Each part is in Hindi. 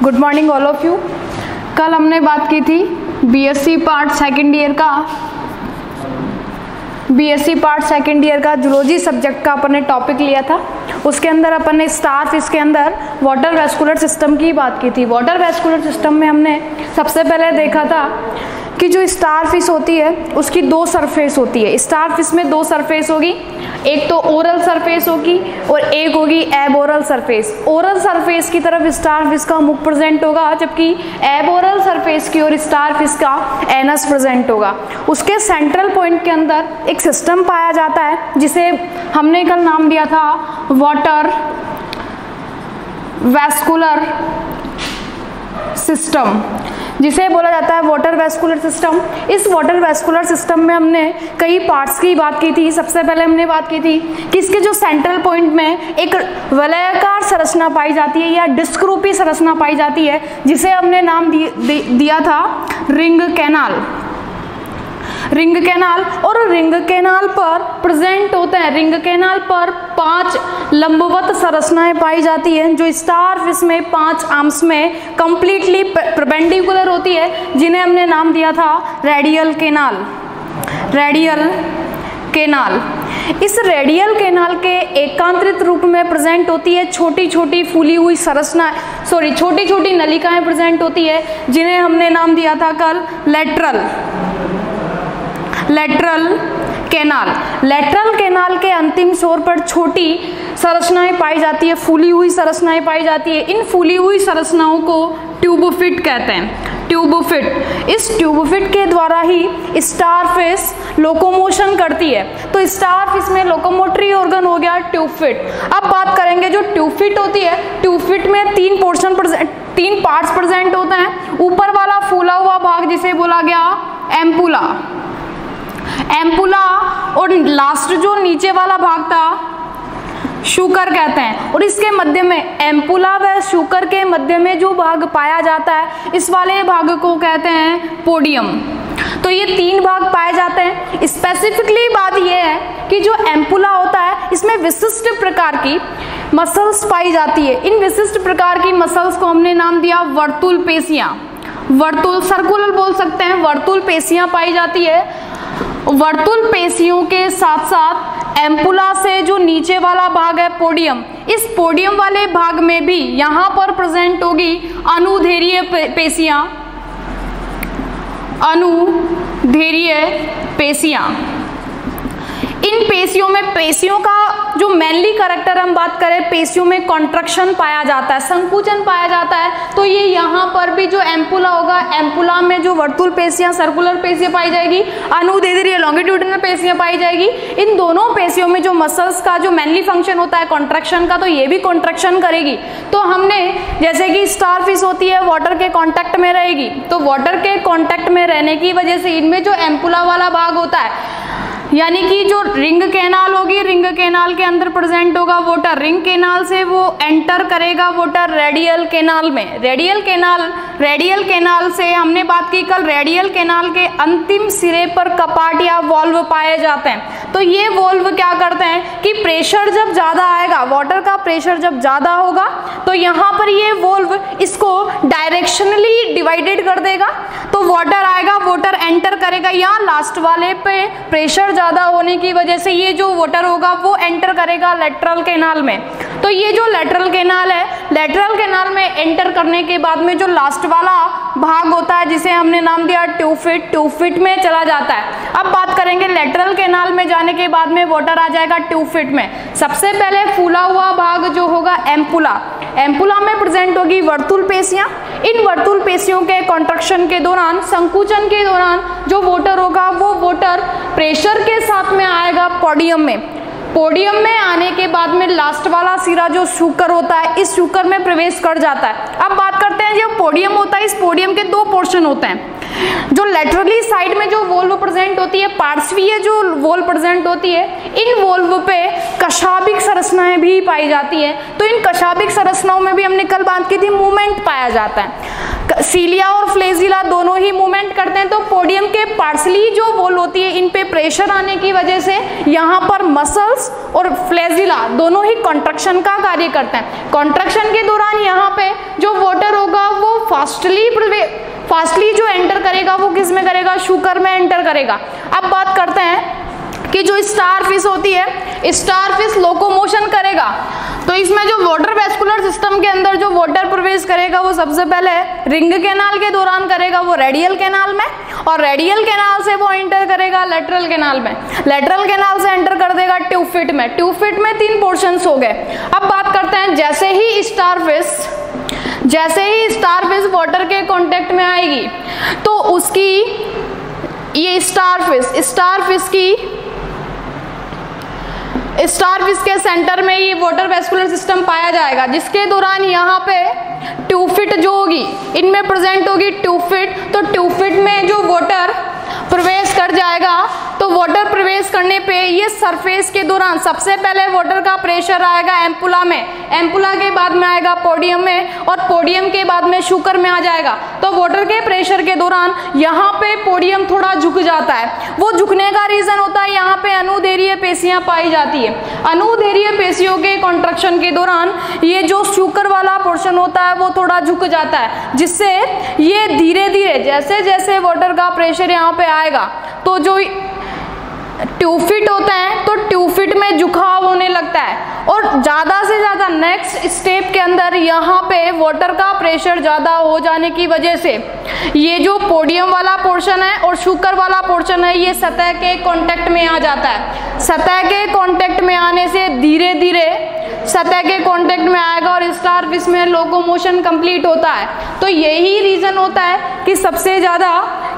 Good morning all of you. कल हमने बात की थी बीएससी पार्ट सेकेंड ईयर का जूलॉजी सब्जेक्ट का अपन ने टॉपिक लिया था। उसके अंदर अपन ने स्टार फिश के अंदर वाटर वेस्कुलर सिस्टम की बात की थी। वाटर वेस्कुलर सिस्टम में हमने सबसे पहले देखा था कि जो स्टार फिश होती है उसकी दो सरफेस होती है। स्टार फिश में दो सरफेस होगी, एक तो ओरल सरफेस होगी और एक होगी एबोरल सरफेस। ओरल सरफेस की तरफ स्टार फिश का मुख प्रेजेंट होगा, जबकि एबोरल सरफेस की ओर स्टार फिश का एनस प्रेजेंट होगा। उसके सेंट्रल पॉइंट के अंदर एक सिस्टम पाया जाता है जिसे हमने कल नाम दिया था वाटर वेस्कुलर सिस्टम, जिसे बोला जाता है वाटर वेस्कुलर सिस्टम। इस वाटर वेस्कुलर सिस्टम में हमने कई पार्ट्स की बात की थी। सबसे पहले हमने बात की थी कि इसके जो सेंट्रल पॉइंट में एक वलयाकार संरचना पाई जाती है या डिस्क रूपी संरचना पाई जाती है, जिसे हमने नाम दिया था रिंग कैनाल। रिंग कैनाल और रिंग कैनाल पर प्रेजेंट होते हैं, रिंग कैनाल पर 5 लंबवत संरचनाएं पाई जाती हैं जो स्टार फिश में 5 आर्म्स में कंप्लीटली परपेंडिकुलर होती है, जिन्हें हमने नाम दिया था रेडियल कैनाल। रेडियल कैनाल, इस रेडियल कैनाल के एकांतरित रूप में प्रेजेंट होती है छोटी छोटी फूली हुई संरचना, छोटी छोटी नलिकाएं प्रेजेंट होती है, जिन्हें हमने नाम दिया था कल लेटरल कैनाल। लेटरल कैनाल के अंतिम छोर पर छोटी संरचनाएं पाई जाती है, फूली हुई संरचनाएं पाई जाती है। इन फूली हुई संरचनाओं को ट्यूबोफिट कहते हैं। ट्यूबोफिट, इस ट्यूबोफिट के द्वारा ही स्टार फिश लोकोमोशन करती है। तो स्टार फिश में लोकोमोटरी ऑर्गन हो गया ट्यूबफिट। अब बात करेंगे जो ट्यूबफिट होती है, ट्यूबफिट में 3 पार्ट्स प्रेजेंट होते हैं। ऊपर वाला फूला हुआ भाग जिसे बोला गया एम्पुला, और लास्ट जो नीचे वाला भाग था शूकर कहते हैं। और इसके मध्य में एम्पुला व शूकर के मध्य में जो भाग पाया जाता है, इस वाले भाग को कहते हैं पोडियम। तो ये 3 भाग पाए जाते हैं। स्पेसिफिकली बात यह है कि जो एम्पुला होता है इसमें विशिष्ट प्रकार की मसल्स पाई जाती है। इन विशिष्ट प्रकार की मसल्स को हमने नाम दिया वर्तुल पेशियां। वर्तुल, सर्कुलर बोल सकते हैं, वर्तुल पेशियां पाई जाती है। वर्तुल पेशियों के साथ साथ एम्पुला से जो नीचे वाला भाग है पोडियम, इस पोडियम वाले भाग में भी यहाँ पर प्रेजेंट होगी अनुदैर्घ्य पेशियां। अनुदैर्घ्य पेशियां, इन पेशियों में, पेशियों का जो मेनली कैरेक्टर हम बात करें, पेशियों में कॉन्ट्रैक्शन पाया जाता है, संकुचन पाया जाता है। तो ये यहाँ पर भी जो एम्पुला होगा, एम्पुला में जो वर्तुल पेशियां, सर्कुलर पेशियां पाई जाएगी, अनुदैर्घ्य लॉन्गिट्यूडिनल पेशियां पाई जाएगी। इन दोनों पेशियों में जो मसल्स का जो मेनली फंक्शन होता है कॉन्ट्रैक्शन का, तो ये भी कॉन्ट्रैक्शन करेगी। तो हमने जैसे कि स्टार फिश होती है वाटर के कॉन्टैक्ट में रहेगी, तो वाटर के कॉन्टैक्ट में रहने की वजह से इनमें जो एम्पुला वाला भाग होता है, यानी कि जो रिंग कैनाल होगी, रिंग कैनाल के अंदर प्रेजेंट होगा वाटर, रिंग कैनाल से वो एंटर करेगा वाटर रेडियल कैनाल में। रेडियल कैनाल से हमने बात की कल, रेडियल कैनाल के अंतिम सिरे पर कपाट या वॉल्व पाए जाते हैं। तो ये वॉल्व क्या करते हैं कि प्रेशर जब ज्यादा आएगा, वाटर का प्रेशर जब ज्यादा होगा, तो यहाँ पर ये वॉल्व इसको डायरेक्शनली डिवाइडेड कर देगा। तो वाटर आएगा, वाटर एंटर करेगा, यहाँ लास्ट वाले पे प्रेशर ज्यादा होने की वजह से ये जो वाटर होगा वो एंटर करेगा लेटरल कैनाल में। तो ये जो लेटरल कैनाल है, लेटरल कैनाल में एंटर करने के बाद में जो लास्ट वाला भाग होता है जिसे हमने नाम दिया ट्यूबफिट, ट्यूबफिट में चला जाता है। अब बात करेंगे लेटरल कैनाल में जाने के बाद में वाटर आ जाएगा ट्यूबफिट में। सबसे पहले फूला हुआ भाग जो होगा एम्पुला, एम्पुला में प्रेजेंट होगी वर्तुल पेशियां। इन वर्तुल पेशियों के कॉन्ट्रैक्शन के दौरान, संकुचन के दौरान जो वाटर होगा वो वाटर प्रेशर के साथ में आएगा पोडियम में। पोडियम में आने के बाद में लास्ट वाला सिरा जो शूकर होता है, इस शूकर में प्रवेश कर जाता है। अब बात करते हैं जो पोडियम होता है, इस पोडियम के 2 पोर्शन होते हैं। जो लेटरली साइड में जो वॉल्व प्रेजेंट होती है, पार्श्वीय जो वॉल्व प्रेजेंट होती है, इन वॉल्व पे कशाभिक संरचनाएं भी पाई जाती है। तो इन कशाभिक संरचनाओं में भी हमने कल बात की थी मूवमेंट पाया जाता है। सीलिया और फ्लेजिला दोनों ही मूवमेंट करते हैं। तो पोडियम के के पार्सली जो वॉल होती है इन पे प्रेशर आने की वजह से यहाँ पर मसल्स और फ्लैजिला दोनों ही कॉन्ट्रैक्शन का कार्य करते हैं। कॉन्ट्रैक्शन के दौरान यहाँ पे जो वाटर होगा वो फास्टली जो एंटर करेगा वो किस में करेगा, शुगर में एंटर करेगा। अब बात करते हैं कि जो स्टार फिश होती है, स्टार फिश लोकोमोशन करेगा तो इसमें जो वाटर वेस्कुलर सिस्टम के अंदर जो वाटर प्रवेश करेगा वो सबसे पहले रिंग कैनाल के दौरान करेगा, वो रेडियल कैनाल में, और रेडियल कैनाल से वो एंटर करेगा लेटरल कैनाल में, लेटरल कैनाल से एंटर कर देगा ट्यूब फिट में। ट्यूब फिट में 3 पोर्शंस हो गए। अब बात करते हैं जैसे ही स्टार फिश वाटर के कांटेक्ट में आएगी तो उसकी ये स्टार फिश के सेंटर में ये वाटर वेस्कुलर सिस्टम पाया जाएगा, जिसके दौरान यहाँ पे ट्यूब फिट जो होगी इनमें प्रेजेंट होगी ट्यूब फिट। तो ट्यूब फिट में जो वाटर प्रवेश कर जाएगा तो वाटर प्रवेश करने पे ये सरफेस के दौरान सबसे पहले वाटर का प्रेशर आएगा एम्पुला में, एम्पुला के बाद में आएगा पोडियम में, और पोडियम के बाद में शुकर में आ जाएगा। तो वाटर के प्रेशर के दौरान यहाँ पे पोडियम थोड़ा झुक जाता है। वो झुकने का रीजन होता है यहाँ पे अनुदैर्घ्य पेशियां पाई जाती है। अनुदैर्घ्य पेशियों के कॉन्ट्रैक्शन के दौरान ये जो शुकर वाला पोर्शन होता है वो थोड़ा झुक जाता है, जिससे ये धीरे धीरे जैसे जैसे वाटर का प्रेशर यहाँ पे आएगा तो जो ट्यूब फिट होता है तो ट्यूब फिट में झुकाव होने लगता है, और ज़्यादा से ज़्यादा नेक्स्ट स्टेप के अंदर यहाँ पे वाटर का प्रेशर ज़्यादा हो जाने की वजह से ये जो पोडियम वाला पोर्शन है और शुकर वाला पोर्शन है ये सतह के कांटेक्ट में आ जाता है। सतह के कांटेक्ट में आने से धीरे धीरे सतह के कांटेक्ट में आएगा और स्टार फिश में लोकोमोशन कंप्लीट होता है। तो यही रीजन होता है कि सबसे ज़्यादा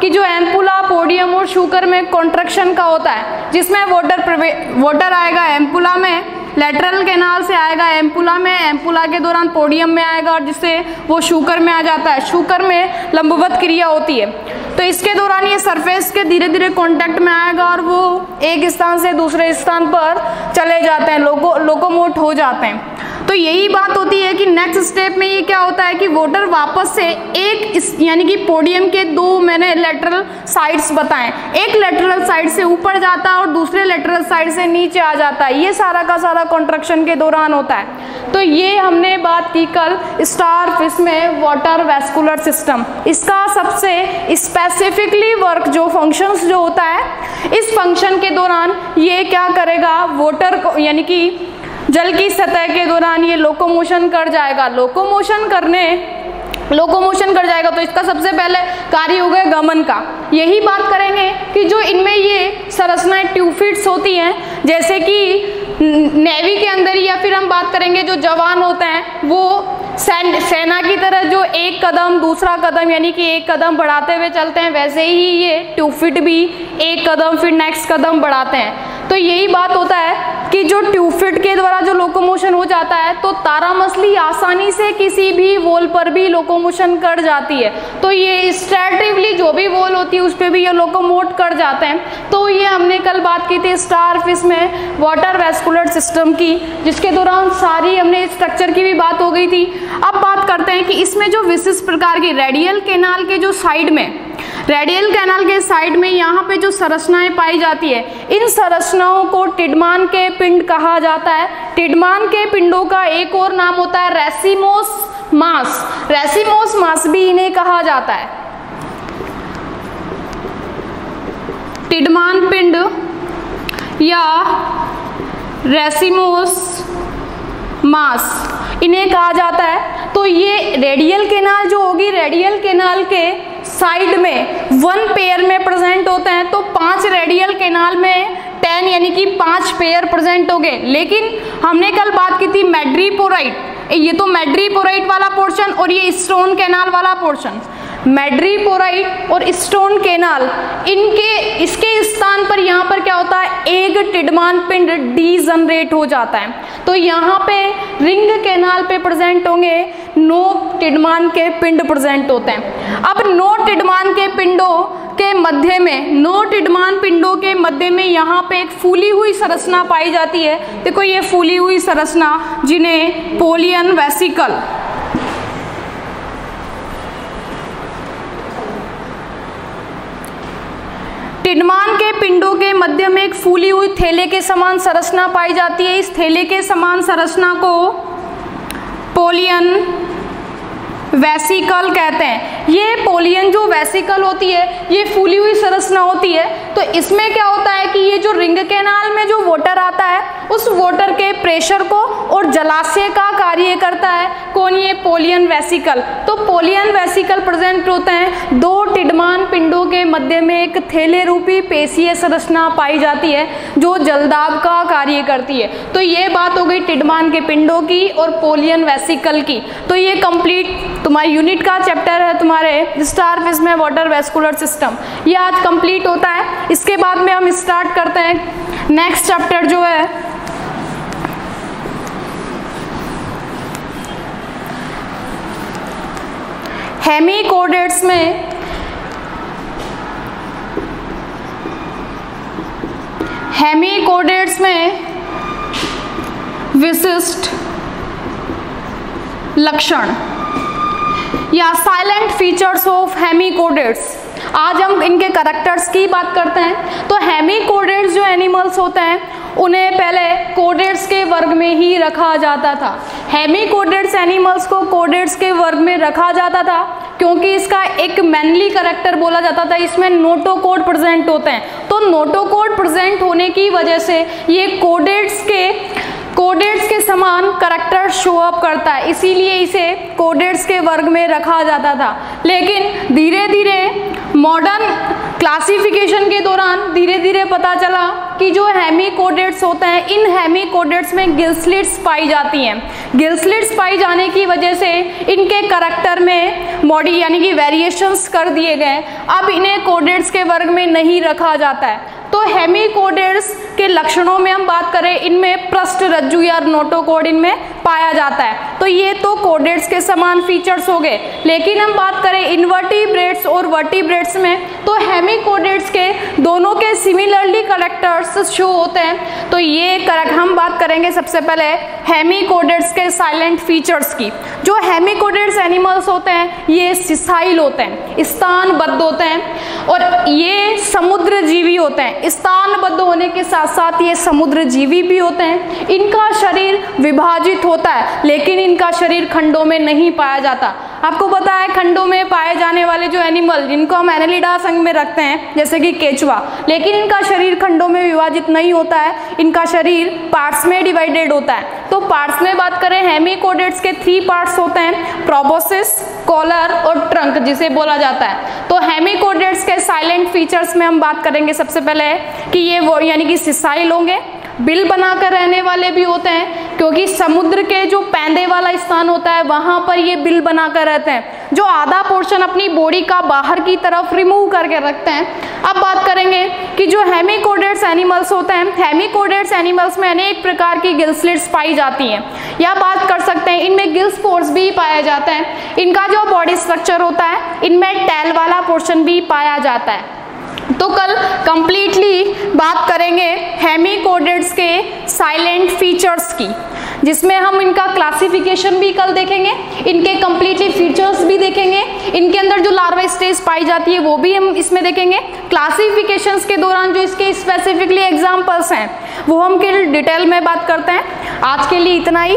कि जो एम्पुला, पोडियम और शुकर में कॉन्ट्रैक्शन का होता है, जिसमें वाटर आएगा एम्पुला में, लेटरल कैनाल से आएगा एम्पुला में, एम्पुला के दौरान पोडियम में आएगा और जिससे वो शुकर में आ जाता है। शुकर में लंबवत क्रिया होती है, तो इसके दौरान ये सरफेस के धीरे धीरे कांटेक्ट में आएगा और वो एक स्थान से दूसरे स्थान पर चले जाते हैं, लोकोमोट हो जाते हैं। तो यही बात होती है कि नेक्स्ट स्टेप में ये क्या होता है कि वाटर वापस से यानी कि पोडियम के 2 मैंने लेटरल साइड्स बताएं, एक लेटरल साइड से ऊपर जाता है और दूसरे लेटरल साइड से नीचे आ जाता है। ये सारा का सारा कॉन्ट्रैक्शन के दौरान होता है। तो ये हमने बात की कल स्टार फिश में वाटर वेस्कुलर सिस्टम। इसका सबसे स्पेसिफिकली वर्क जो फंक्शंस जो होता है, इस फंक्शन के दौरान ये क्या करेगा, वाटर को यानी कि जल की सतह के दौरान ये लोकोमोशन कर जाएगा। लोकोमोशन कर जाएगा तो इसका सबसे पहले कार्य हो गया गमन का। यही बात करेंगे कि जो इनमें ये संरचनाएं ट्यूब फिट्स होती हैं, जैसे कि नेवी के अंदर या फिर हम बात करेंगे जो जवान होते हैं वो सेना की तरह जो एक कदम दूसरा कदम यानी कि एक कदम बढ़ाते हुए चलते हैं, वैसे ही ये ट्यूब फिट भी एक कदम फिर नेक्स्ट कदम बढ़ाते हैं। तो यही बात होता है कि जो ट्यूब फिट के द्वारा जो लोकोमोशन हो जाता है तो तारा मछली आसानी से किसी भी वॉल पर भी लोकोमोशन कर जाती है। तो ये स्ट्रेटिवली जो भी वॉल होती है उस पर भी ये लोकोमोट कर जाते हैं। तो ये हमने कल बात की थी स्टार फिश में वाटर वेस्कुलर सिस्टम की, जिसके दौरान सारी हमने स्ट्रक्चर की भी बात हो गई थी। अब बात करते हैं कि इसमें जो विशिष्ट प्रकार की रेडियल कैनाल के जो साइड में यहाँ पे जो संरचनाएं पाई जाती है, इन संरचनाओं को टिडमान के पिंड कहा जाता है। टिडमान के पिंडों का एक और नाम होता है रेसिमोस मास। रेसिमोस मास भी इन्हें कहा जाता है। टिडमान पिंड या रेसिमोस मास इन्हें कहा जाता है। तो ये रेडियल कैनाल जो होगी, रेडियल कैनाल के साइड में 1 पेयर में प्रेजेंट होते हैं। तो 5 रेडियल कैनाल में 10 यानी कि 5 पेयर प्रेजेंट हो गए। लेकिन हमने कल बात की थी मैड्रीपोराइट, ये तो मैड्रीपोराइट वाला पोर्शन और ये स्टोन कैनाल वाला पोर्शन। मैड्रीपोराइट और स्टोन कैनाल इसके स्थान पर यहाँ पर क्या होता है, एक टिडमान पिंड डीजनरेट हो जाता है। तो यहाँ पे रिंग कैनाल पे प्रेजेंट होंगे 9 टिडमान के पिंड प्रेजेंट होते हैं। अब 9 टिडमान के पिंडों के मध्य में 9 टिडमान पिंडों के मध्य में यहाँ पे एक फूली हुई संरचना पाई जाती है। देखो ये फूली हुई संरचना जिन्हें पोलियन वेसिकल टिड्मान के पिंडों के मध्य में एक फूली हुई थैले के समान संरचना पाई जाती है। इस थैले के समान संरचना को पोलियन वेसिकल कहते हैं। ये पोलियन जो वेसिकल होती है, ये फूली हुई संरचना होती है। तो इसमें क्या होता है कि ये जो रिंग कैनाल में जो वाटर आता है, उस वाटर के प्रेशर को और जलाशय का कार्य करता है कौन? ये पोलियन वेसिकल। तो पोलियन वेसिकल प्रेजेंट होते हैं। दो टिड्मान पिंडों के मध्य में एक थैले रूपी पेशीय संरचना पाई जाती है जो जलदाब का कार्य करती है। तो ये बात हो गई टिड्मान के पिंडों की और पोलियन वेसिकल की। तो ये कंप्लीट तुम्हारी यूनिट का चैप्टर है तुम्हारे स्टारफिश में वाटर वेस्कुलर सिस्टम, ये आज कंप्लीट होता है। इसके बाद में हम स्टार्ट करते हैं नेक्स्ट चैप्टर जो है हेमिकोडेट्स में विशिष्ट लक्षण या साइलेंट फीचर्स ऑफ हेमिकोडेट्स। आज हम इनके कैरेक्टर्स की बात करते हैं। तो हेमिकोडेट्स जो एनिमल्स होते हैं उन्हें पहले कोडेट्स के वर्ग में ही रखा जाता था। हेमिकोडेट्स एनिमल्स को कोडेट्स के वर्ग में रखा जाता था क्योंकि इसका एक मैनली कैरेक्टर बोला जाता था, इसमें नोटोकोड प्रेजेंट होते हैं। तो नोटोकोड प्रेजेंट होने की वजह से ये कोडेट्स के समान कैरेक्टर शो अप करता है, इसीलिए इसे कोडेट्स के वर्ग में रखा जाता था। लेकिन धीरे धीरे मॉडर्न क्लासिफिकेशन के दौरान धीरे धीरे पता चला कि जो हेमिकोडेट्स होते हैं, इन हेमिकोडेट्स में गिल स्लिट्स पाई जाती हैं। गिल स्लिट्स पाई जाने की वजह से इनके कैरेक्टर में बॉडी यानी कि वेरिएशंस कर दिए गए। अब इन्हें कोडेट्स के वर्ग में नहीं रखा जाता है। तो हेमिकोडेट्स के लक्षणों में हम बात करें, इनमें पृष्ठ रज्जु या नोटोकोड इनमें पाया जाता है। तो ये तो कोडेट्स के समान फीचर्स हो गए। लेकिन हम बात करें इनवर्टिब्रेट्स और वर्टिब्रेट्स में, तो हेमिकोडेट्स के दोनों के सिमिलरली कैरेक्टर्स शो होते हैं। तो ये हम बात करेंगे सबसे पहले हेमिकोडेट्स के साइलेंट फीचर्स की। जो हेमिकोडेट्स एनिमल्स होते हैं ये सिसाइल होते हैं, स्थानबद्ध होते हैं और ये समुद्र जीवी होते हैं। स्थानबद्ध होने के साथ साथ ये समुद्र जीवी भी होते हैं। इनका शरीर विभाजित होता है लेकिन इनका शरीर खंडों में नहीं पाया जाता। आपको पता है खंडों में पाए जाने वाले जो एनिमल जिनको हम एनेलिडा संघ में रखते हैं जैसे कि केचुआ, लेकिन इनका शरीर खंडों में विभाजित नहीं होता है, इनका शरीर पार्ट्स में डिवाइडेड होता है। तो पार्ट्स में बात करें हेमिकोडेट्स के 3 पार्ट्स होते हैं, प्रोबोसिस, कॉलर और ट्रंक जिसे बोला जाता है। तो हेमिकोडेट्स के साइलेंट फीचर्स में हम बात करेंगे सबसे पहले कि ये वो यानी कि सिसाइल होंगे, बिल बनाकर रहने वाले भी होते हैं क्योंकि समुद्र के जो पैंदे वाला स्थान होता है वहां पर ये बिल बनाकर रहते हैं, जो आधा पोर्शन अपनी बॉडी का बाहर की तरफ रिमूव करके रखते हैं। अब बात करेंगे कि जो हेमिकोडेट्स एनिमल्स होते हैं, हेमिकोडेट्स एनिमल्स में अनेक प्रकार की गिल स्लिट्स पाई जाती हैं। या बात कर सकते हैं इनमें गिल स्पोर्स भी पाया जाता है। इनका जो बॉडी स्ट्रक्चर होता है इनमें टैल वाला पोर्शन भी पाया जाता है। तो कल कंप्लीटली बात करेंगे हेमिकोडेट्स के साइलेंट फीचर्स की, जिसमें हम इनका क्लासिफिकेशन भी कल देखेंगे, इनके कंप्लीटली फीचर्स भी देखेंगे, इनके अंदर जो लार्वा स्टेज पाई जाती है वो भी हम इसमें देखेंगे। क्लासिफिकेशंस के दौरान जो इसके स्पेसिफिकली एग्जांपल्स हैं वो हम डिटेल में बात करते हैं। आज के लिए इतना ही।